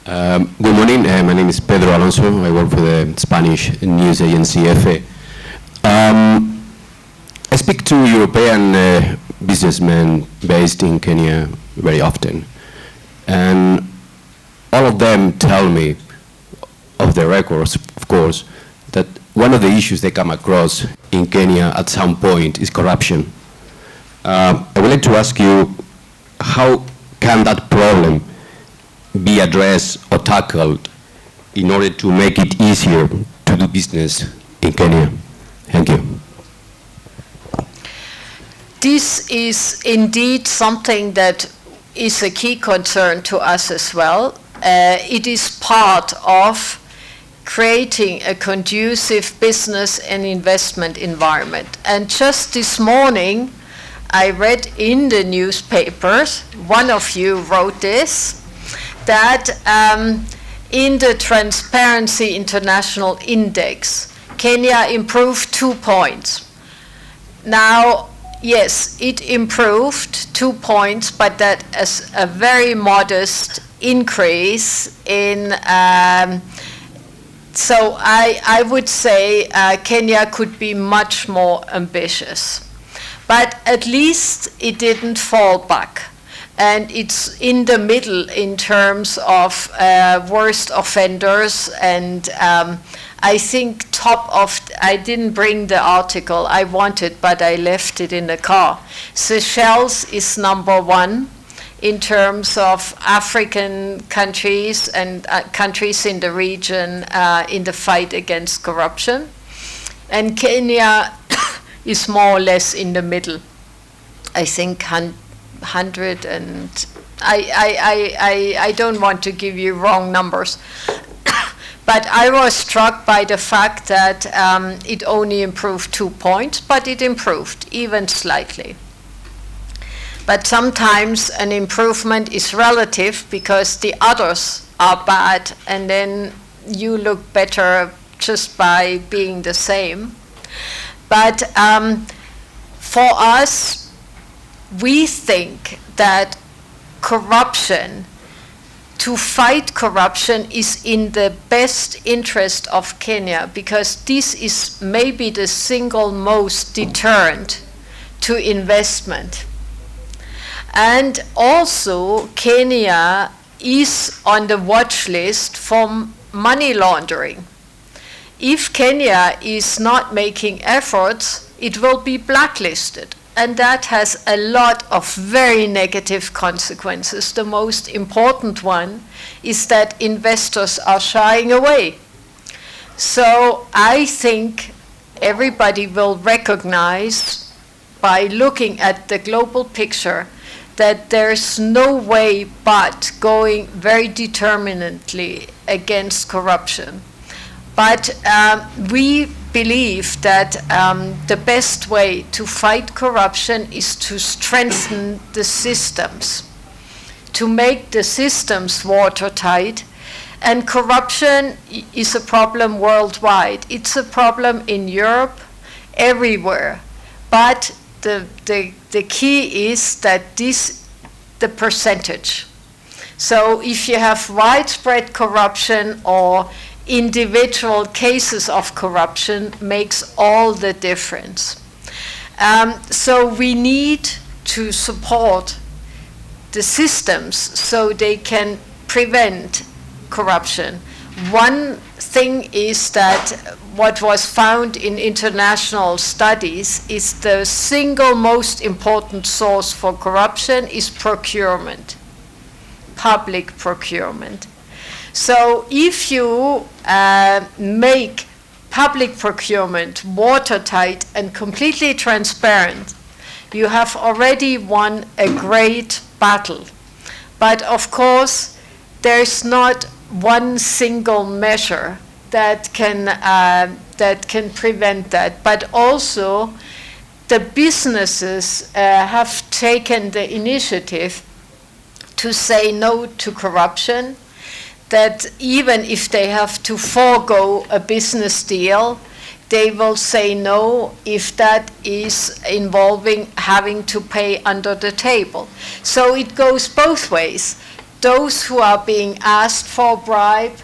Good morning. My name is Pedro Alonso. I work for the Spanish news agency EFE. I speak to European businessmen based in Kenya very often, and all of them tell me, of the records, of course, that one of the issues they come across in Kenya at some point is corruption. I would like to ask you, how can that problem be addressed or tackled in order to make it easier to do business in Kenya? Thank you. This is indeed something that is a key concern to us as well. It is part of creating a conducive business and investment environment. And just this morning, I read in the newspapers, one of you wrote this, that in the Transparency International Index, Kenya improved 2 points. Now, yes, it improved 2 points, but that is a very modest increase in, so I would say Kenya could be much more ambitious. But at least it didn't fall back. And it's in the middle in terms of worst offenders, and I think I didn't bring the article I wanted, but I left it in the car. Seychelles is #1 in terms of African countries and countries in the region in the fight against corruption. And Kenya is more or less in the middle. I think 100 and I don't want to give you wrong numbers, but I was struck by the fact that it only improved 2 points, but it improved even slightly. But sometimes an improvement is relative because the others are bad, and then you look better just by being the same. But for us, we think that corruption, to fight corruption, is in the best interest of Kenya, because this is maybe the single most deterrent to investment. And also, Kenya is on the watch list for money laundering. If Kenya is not making efforts, it will be blacklisted. And that has a lot of very negative consequences. The most important one is that investors are shying away. So I think everybody will recognize, by looking at the global picture, that there's no way but going very determinedly against corruption. But we believe that the best way to fight corruption is to strengthen the systems, to make the systems watertight. And corruption is a problem worldwide. It's a problem in Europe, everywhere. But the key is that the percentage. So if you have widespread corruption or individual cases of corruption, makes all the difference. So we need to support the systems so they can prevent corruption. One thing is that what was found in international studies is the single most important source for corruption is procurement, public procurement. So if you make public procurement watertight and completely transparent, you have already won a great battle. But of course, there's not one single measure that can prevent that. But also, the businesses have taken the initiative to say no to corruption, that even if they have to forego a business deal, they will say no if that is involving having to pay under the table. So it goes both ways. those who are being asked for a bribe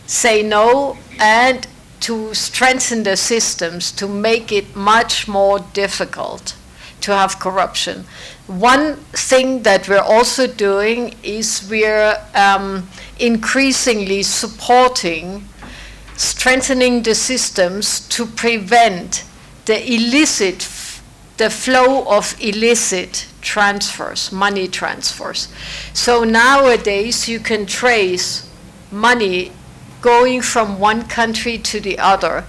say no, and to strengthen the systems to make it much more difficult to have corruption. One thing that we're also doing is we're increasingly supporting strengthening the systems to prevent the flow of illicit transfers, money transfers. So nowadays you can trace money going from one country to the other,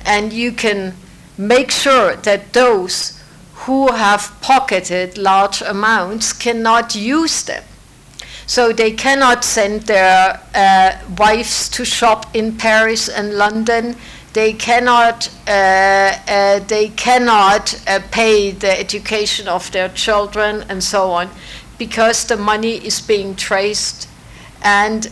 and you can make sure that those who have pocketed large amounts cannot use them. So they cannot send their wives to shop in Paris and London. They cannot pay the education of their children and so on, because the money is being traced, and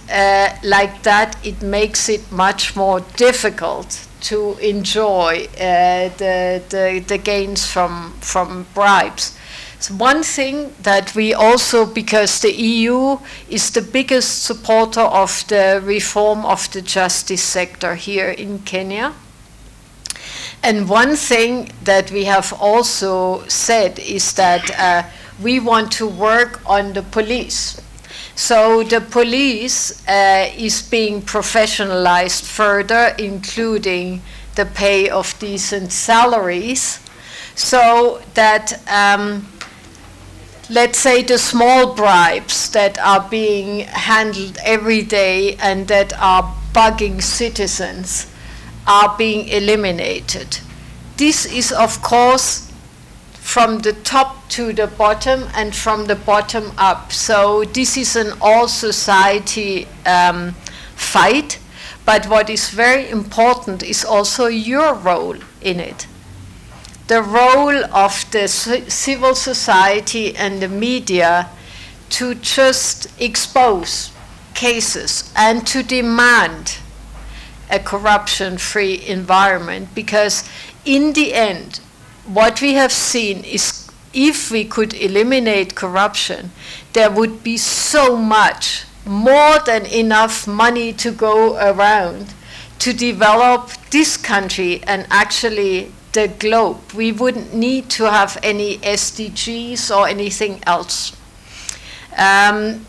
like that it makes it much more difficult to enjoy the gains from bribes. So one thing that we also, because the EU is the biggest supporter of the reform of the justice sector here in Kenya, and one thing that we have also said is that we want to work on the police. So the police is being professionalized further, including the pay of decent salaries, so that let's say the small bribes that are being handled every day and that are bugging citizens are being eliminated. This is, of course, from the top to the bottom and from the bottom up. So this is an all-society fight, but what is very important is also your role in it. The role of the civil society and the media to just expose cases and to demand a corruption-free environment, because in the end, what we have seen is if we could eliminate corruption, there would be so much, more than enough money to go around to develop this country and actually the globe. We wouldn't need to have any SDGs or anything else.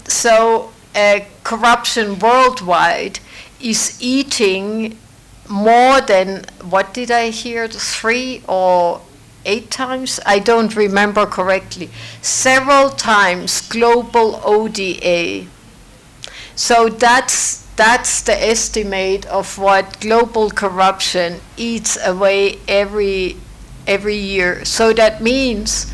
So corruption worldwide is eating more than, what did I hear, 3 or 8 times? I don't remember correctly. Several times global ODA. So that's the estimate of what global corruption eats away every year. So that means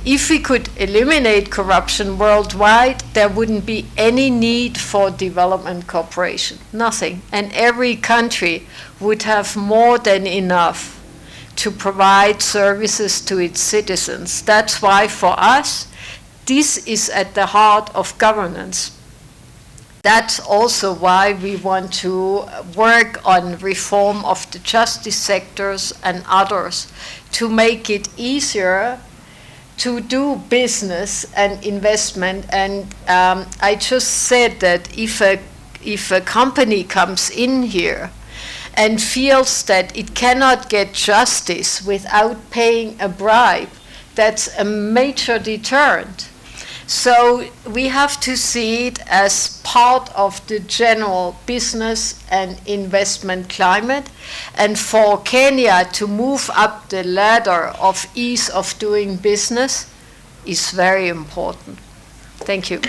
if we could eliminate corruption worldwide, there wouldn't be any need for development cooperation, nothing. And every country would have more than enough to provide services to its citizens. That's why for us, this is at the heart of governance. That's also why we want to work on reform of the justice sectors and others to make it easier to do business and investment. And I just said that if a company comes in here and feels that it cannot get justice without paying a bribe, that's a major deterrent. So we have to see it as part of the general business and investment climate. And for Kenya to move up the ladder of ease of doing business is very important. Thank you.